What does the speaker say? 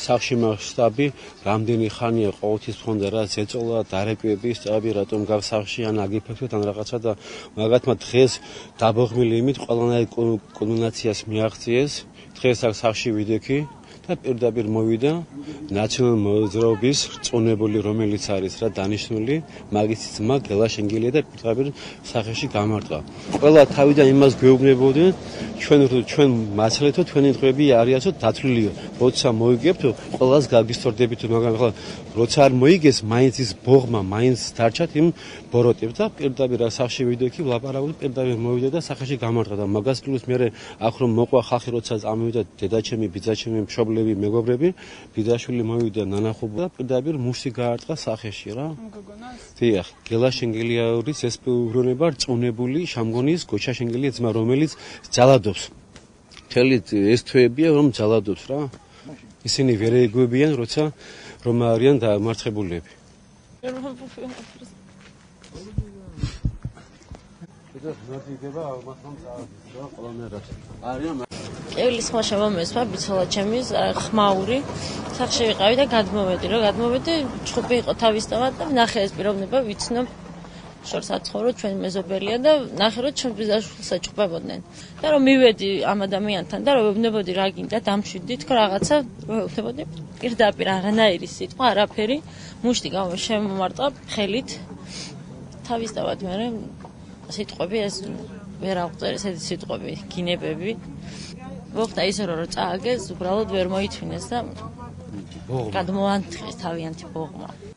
სახში მასშტაბი რამდენი ხანია ყოველთვის მქონდა რა ზეწოლა დარეკვები სწავები რატომ გავს სახში ან აგიფებთ ან რაღაცა და მაგათმა დღეს დაბოღმილი იმით ყველანაირ კულმინაციას მიაღწიეს დღეს აქ სახში ვიდექი და პირდაპირ მოვიდა ნაციონალური მოძრაობის რწმუნებული რომელიც არის რა დანიშნული მაგის ძმა გელა შენგელია და პირდაპირ სახეში გამარტყა ყველა თავიდან იმას გვეუბნებოდნენ ჩვენ მაცლეთო თქვენი დღეები არისო დათვლილიო როცა მოიგებთ ყველას გაგისტორდებით მაგრამ ახლა როცა არ მოიგეს მაინც ის ბოღმა მაინც დარჩათ იმ ბოროტებს და პირდაპირ სახში ვიდექი ვლაპარაკობდი პირდაპირ მოვიდა და სახეში გამარტყა და მაგას პლუს მე აქ რომ მოყვა ხალხი როცა წამოვიდა დედაჩემი ბიძაჩემი მშობლები მეგობრები ბიძაშვილი მოვიდა ნანახობა და პირდაპირ მუშტი გაარტყა სახეში რა დიახ გელა შენგელიაურის ეს პიროვნება რწმუნებული შამგონის გოჩა შენგელია ძმა რომელიც ძალადობს მთელი ეს თვეებია რომ ძალადობს რა ისინი ვერ ეგუებიან როცა რომ არიან დამარცხებულები კევლის ხმა შემომესვა ბიცოლა ჩემის ხმაური სახში ვიყავი და გადმოვედი ჩხუბი იყო თავისთავად და ნახე ეს პიროვნება ვიცნობ შორს აცხოვრო ჩვენ მეზობელია და ნახე რომ ჩვენ ბიძაშვილს ეჭუბებოდნენ და რომ მივედი ამ ადამიანთან და რომ ვეუბნებოდი რა გინდა დამშვიდი თქო რაღაცა ვეუბნებოდი პირდაპირ არანაირი სიტყვა არაფერი მუშტი შემომარტყა ხელით თავისთავად მე სიტყვები ეს ვერ აღწერე ესეთი სიტყვები გინებები მოხდა ისე რომ წააგეს უბრალოდ ვერ მოითვინეს და გადმოანთხეს თავიანთი ბოღმა